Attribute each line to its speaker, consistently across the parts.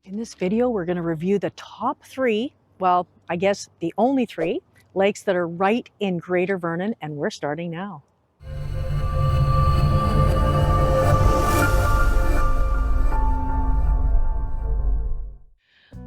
Speaker 1: In this video, we're going to review the top three, well, I guess the only three, lakes that are right in Greater Vernon, and we're starting now.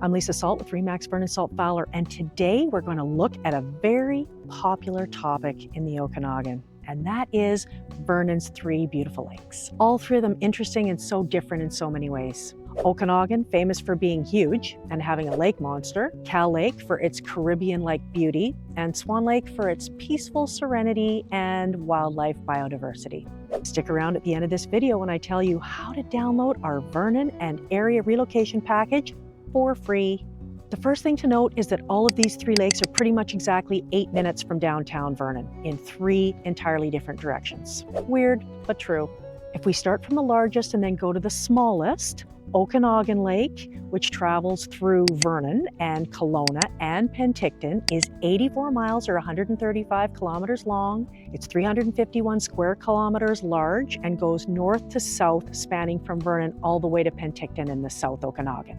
Speaker 1: I'm Lisa Salt with Remax Vernon Salt Fowler, and today we're going to look at a very popular topic in the Okanagan, and that is Vernon's three beautiful lakes. All three of them interesting and so different in so many ways. Okanagan, famous for being huge and having a lake monster, Cal Lake for its Caribbean-like beauty, and Swan Lake for its peaceful serenity and wildlife biodiversity. Stick around at the end of this video when I tell you how to download our Vernon and area relocation package for free. The first thing to note is that all of these three lakes are pretty much exactly 8 minutes from downtown Vernon in three entirely different directions. Weird, but true. If we start from the largest and then go to the smallest, Okanagan Lake, which travels through Vernon and Kelowna and Penticton, is 84 miles or 135 kilometers long. It's 351 square kilometers large and goes north to south, spanning from Vernon all the way to Penticton in the South Okanagan.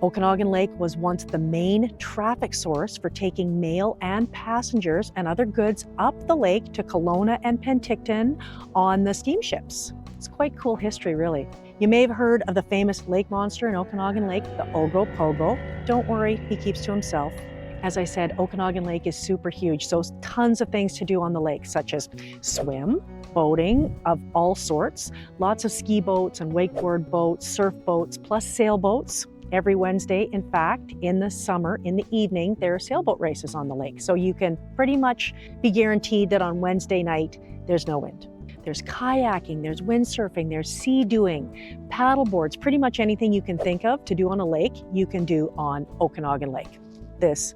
Speaker 1: Okanagan Lake was once the main traffic source for taking mail and passengers and other goods up the lake to Kelowna and Penticton on the steamships. It's quite cool history, really. You may have heard of the famous lake monster in Okanagan Lake, the Ogopogo. Don't worry, he keeps to himself. As I said, Okanagan Lake is super huge, so tons of things to do on the lake, such as swim, boating of all sorts, lots of ski boats and wakeboard boats, surf boats, plus sailboats. Every Wednesday, in fact, in the summer, in the evening, there are sailboat races on the lake. So you can pretty much be guaranteed that on Wednesday night, there's no wind. There's kayaking, there's windsurfing, there's sea doing, paddle boards, pretty much anything you can think of to do on a lake, you can do on Okanagan Lake. This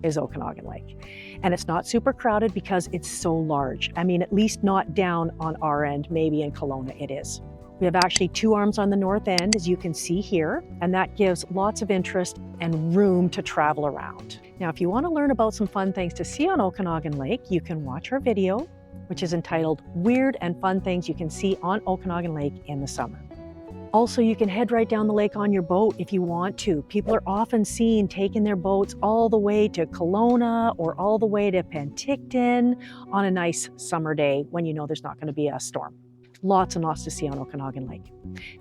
Speaker 1: is Okanagan Lake. And it's not super crowded because it's so large. I mean, at least not down on our end, maybe in Kelowna it is. We have actually two arms on the north end, as you can see here, and that gives lots of interest and room to travel around. Now, if you want to learn about some fun things to see on Okanagan Lake, you can watch our video, which is entitled Weird and Fun Things You Can See on Okanagan Lake in the Summer. Also, you can head right down the lake on your boat if you want to. People are often seen taking their boats all the way to Kelowna or all the way to Penticton on a nice summer day when you know there's not going to be a storm. Lots and lots to see on Okanagan Lake.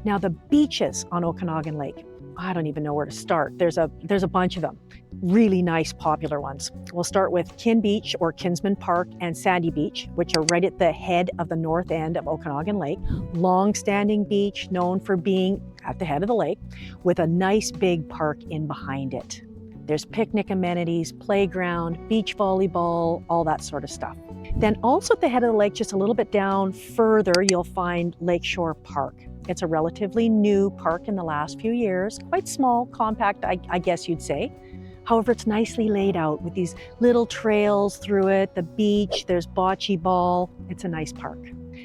Speaker 1: Now, the beaches on Okanagan Lake, I don't even know where to start. There's a bunch of them. Really nice, popular ones. We'll start with Kin Beach or Kinsman Park and Sandy Beach, which are right at the head of the north end of Okanagan Lake. Long-standing beach, known for being at the head of the lake, with a nice big park in behind it. There's picnic amenities, playground, beach volleyball, all that sort of stuff. Then also at the head of the lake, just a little bit down further, you'll find Lakeshore Park. It's a relatively new park in the last few years, quite small, compact, I guess you'd say. However, it's nicely laid out with these little trails through it, the beach, there's bocce ball. It's a nice park.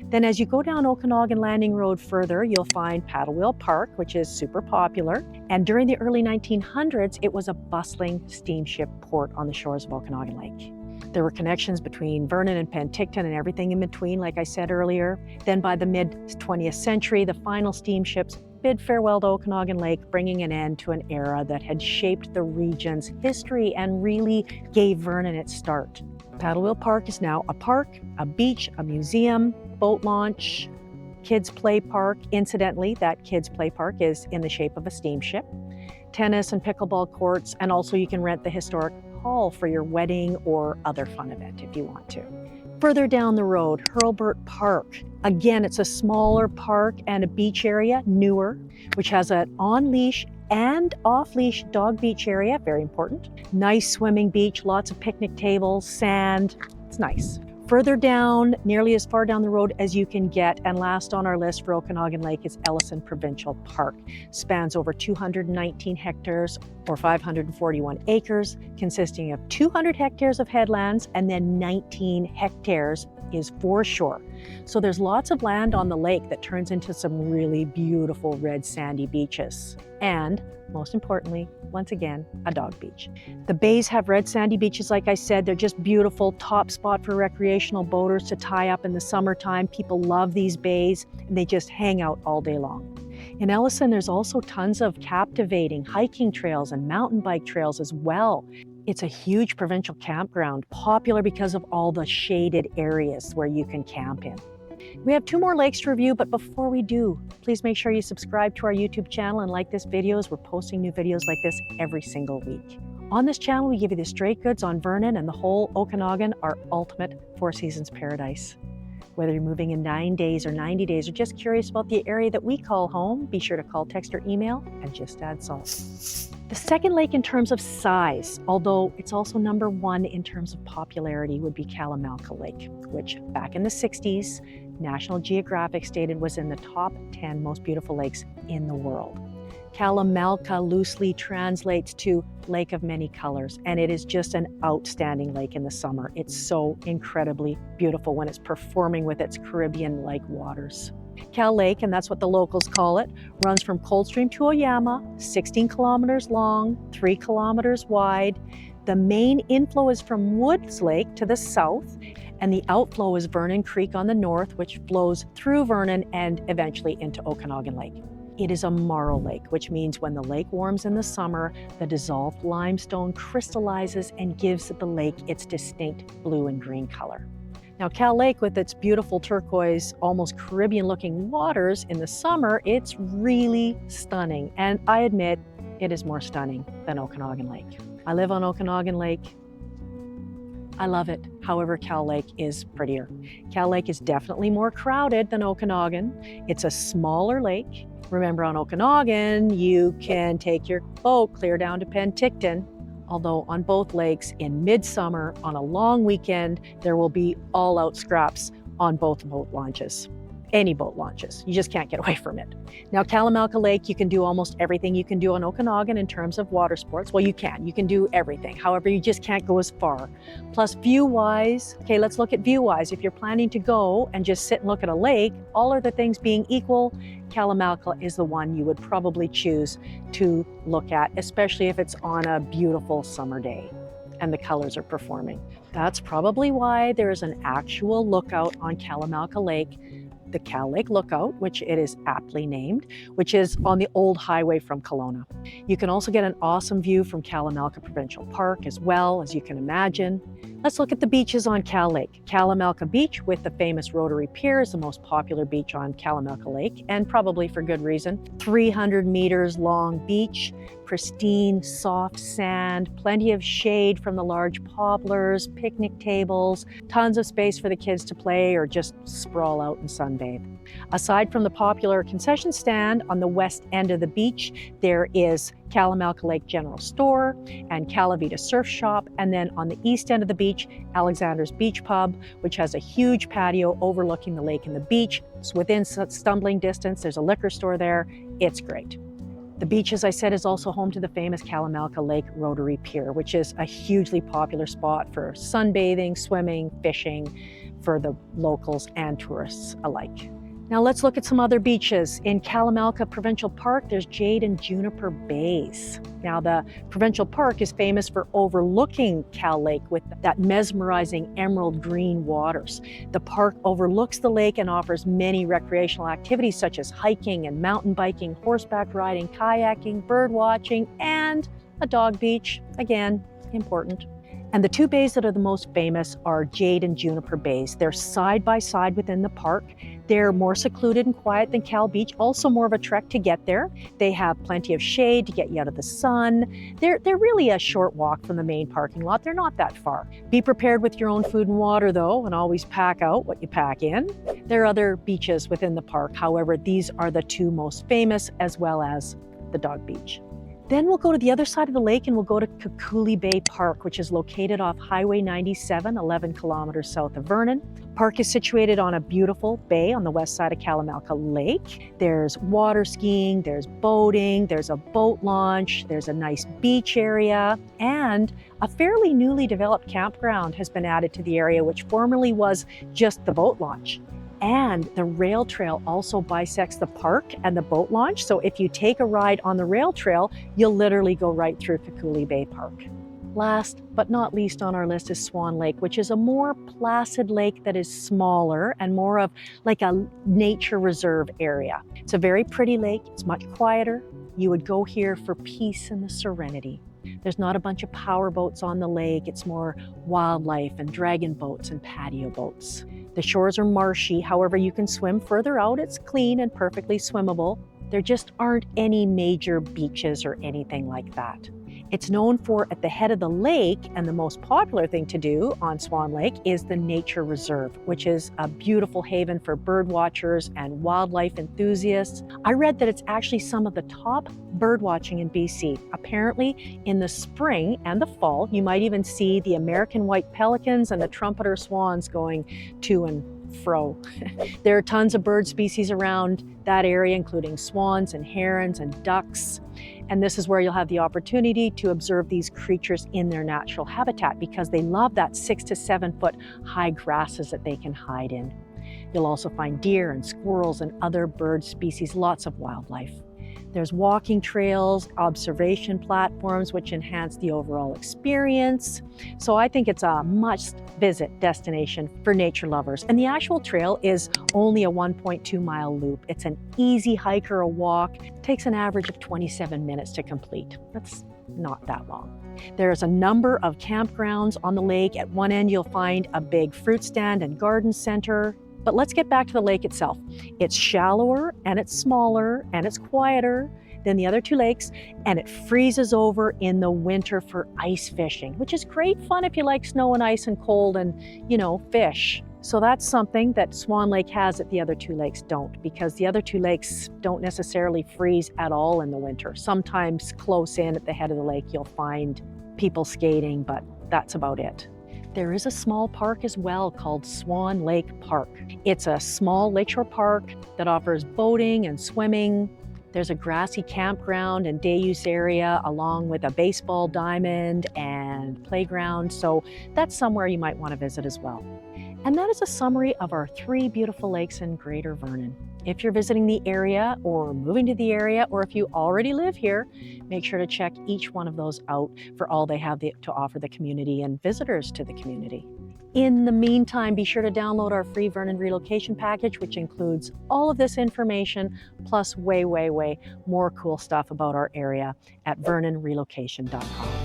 Speaker 1: Then as you go down Okanagan Landing Road further, you'll find Paddlewheel Park, which is super popular. And during the early 1900s, it was a bustling steamship port on the shores of Okanagan Lake. There were connections between Vernon and Penticton and everything in between, like I said earlier. Then by the mid-20th century, the final steamships bid farewell to Okanagan Lake, bringing an end to an era that had shaped the region's history and really gave Vernon its start. Paddlewheel Park is now a park, a beach, a museum, boat launch, kids play park. Incidentally, that kids play park is in the shape of a steamship. Tennis and pickleball courts, and also you can rent the historic hall for your wedding or other fun event if you want to. Further down the road, Hurlburt Park. Again, it's a smaller park and a beach area, newer, which has an on-leash and off-leash dog beach area, very important. Nice swimming beach, lots of picnic tables, sand, it's nice. Further down, nearly as far down the road as you can get, and last on our list for Okanagan Lake is Ellison Provincial Park. Spans over 219 hectares or 541 acres, consisting of 200 hectares of headlands and then 19 hectares is foreshore. So there's lots of land on the lake that turns into some really beautiful red sandy beaches. And most importantly, once again, a dog beach. The bays have red sandy beaches, like I said. They're just beautiful, top spot for recreational boaters to tie up in the summertime. People love these bays and they just hang out all day long. In Ellison, there's also tons of captivating hiking trails and mountain bike trails as well. It's a huge provincial campground, popular because of all the shaded areas where you can camp in. We have 2 more lakes to review, but before we do, please make sure you subscribe to our YouTube channel and like this video, as we're posting new videos like this every single week. On this channel, we give you the straight goods on Vernon and the whole Okanagan, our ultimate 4 seasons paradise. Whether you're moving in 9 days or 90 days or just curious about the area that we call home, be sure to call, text, or email and just add salt. The second lake in terms of size, although it's also number 1 in terms of popularity, would be Kalamalka Lake, which back in the 60s, National Geographic stated was in the top 10 most beautiful lakes in the world. Kalamalka loosely translates to Lake of Many Colors, and it is just an outstanding lake in the summer. It's so incredibly beautiful when it's performing with its Caribbean-like waters. Cal Lake, and that's what the locals call it, runs from Coldstream to Oyama, 16 kilometers long, 3 kilometers wide. The main inflow is from Woods Lake to the south, and the outflow is Vernon Creek on the north, which flows through Vernon and eventually into Okanagan Lake. It is a marl lake, which means when the lake warms in the summer, the dissolved limestone crystallizes and gives the lake its distinct blue and green color. Now, Cal Lake, with its beautiful turquoise, almost Caribbean-looking waters in the summer, it's really stunning. And I admit, it is more stunning than Okanagan Lake. I live on Okanagan Lake. I love it. However, Cal Lake is prettier. Cal Lake is definitely more crowded than Okanagan. It's a smaller lake. Remember, on Okanagan, you can take your boat clear down to Penticton. Although on both lakes in midsummer, on a long weekend, there will be all-out scraps on both boat launches. Any boat launches. You just can't get away from it. Now, Kalamalka Lake, you can do almost everything you can do on Okanagan in terms of water sports. Well, you can do everything. However, you just can't go as far. Plus, view-wise, okay, let's look at view-wise. If you're planning to go and just sit and look at a lake, all other things being equal, Kalamalka is the one you would probably choose to look at, especially if it's on a beautiful summer day and the colors are performing. That's probably why there is an actual lookout on Kalamalka Lake, the Cal Lake Lookout, which it is aptly named, which is on the old highway from Kelowna. You can also get an awesome view from Kalamalka Provincial Park as well, as you can imagine. Let's look at the beaches on Cal Lake. Kalamalka Beach, with the famous Rotary Pier, is the most popular beach on Kalamalka Lake, and probably for good reason. 300 meters long beach, pristine, soft sand, plenty of shade from the large poplars, picnic tables, tons of space for the kids to play or just sprawl out and sunbathe. Aside from the popular concession stand, on the west end of the beach, there is Kalamalka Lake General Store and Calavita Surf Shop, and then on the east end of the beach, Alexander's Beach Pub, which has a huge patio overlooking the lake and the beach. So within stumbling distance, there's a liquor store there. It's great. The beach, as I said, is also home to the famous Kalamalka Lake Rotary Pier, which is a hugely popular spot for sunbathing, swimming, fishing for the locals and tourists alike. Now let's look at some other beaches. In Kalamalka Provincial Park, there's Jade and Juniper Bays. Now the Provincial Park is famous for overlooking Cal Lake with that mesmerizing emerald green waters. The park overlooks the lake and offers many recreational activities such as hiking and mountain biking, horseback riding, kayaking, bird watching, and a dog beach, again, important. And the 2 bays that are the most famous are Jade and Juniper Bays. They're side by side within the park. They're more secluded and quiet than Cal Beach, also more of a trek to get there. They have plenty of shade to get you out of the sun. They're really a short walk from the main parking lot. They're not that far. Be prepared with your own food and water though, and always pack out what you pack in. There are other beaches within the park. However, these are the 2 most famous, as well as the dog beach. Then we'll go to the other side of the lake and we'll go to Kukuli Bay Park, which is located off Highway 97, 11 kilometers south of Vernon. Park is situated on a beautiful bay on the west side of Kalamalka Lake. There's water skiing, there's boating, there's a boat launch, there's a nice beach area, and a fairly newly developed campground has been added to the area, which formerly was just the boat launch. And the rail trail also bisects the park and the boat launch. So if you take a ride on the rail trail, you'll literally go right through Kukuli Bay Park. Last but not least on our list is Swan Lake, which is a more placid lake that is smaller and more of like a nature reserve area. It's a very pretty lake. It's much quieter. You would go here for peace and the serenity. There's not a bunch of power boats on the lake. It's more wildlife and dragon boats and patio boats. The shores are marshy. However, you can swim further out. It's clean and perfectly swimmable. There just aren't any major beaches or anything like that. It's known for at the head of the lake, and the most popular thing to do on Swan Lake is the nature reserve, which is a beautiful haven for bird watchers and wildlife enthusiasts. I read that it's actually some of the top bird watching in BC. Apparently in the spring and the fall, you might even see the American white pelicans and the trumpeter swans going to and fro. There are tons of bird species around that area, including swans and herons and ducks. And this is where you'll have the opportunity to observe these creatures in their natural habitat because they love that 6 to 7 foot high grasses that they can hide in. You'll also find deer and squirrels and other bird species, lots of wildlife. There's walking trails, observation platforms, which enhance the overall experience. So I think it's a must-visit destination for nature lovers. And the actual trail is only a 1.2-mile loop. It's an easy hike or a walk. It takes an average of 27 minutes to complete. That's not that long. There's a number of campgrounds on the lake. At one end, you'll find a big fruit stand and garden center. But let's get back to the lake itself. It's shallower and it's smaller and it's quieter than the other two lakes, and it freezes over in the winter for ice fishing, which is great fun if you like snow and ice and cold and, fish. So that's something that Swan Lake has that the other two lakes don't, because the other two lakes don't necessarily freeze at all in the winter. Sometimes close in at the head of the lake, you'll find people skating, but that's about it. There is a small park as well called Swan Lake Park. It's a small lakeshore park that offers boating and swimming. There's a grassy campground and day use area along with a baseball diamond and playground. So that's somewhere you might want to visit as well. And that is a summary of our 3 beautiful lakes in Greater Vernon. If you're visiting the area or moving to the area, or if you already live here, make sure to check each one of those out for all they have to offer the community and visitors to the community. In the meantime, be sure to download our free Vernon relocation package, which includes all of this information, plus way more cool stuff about our area at vernonrelocation.com.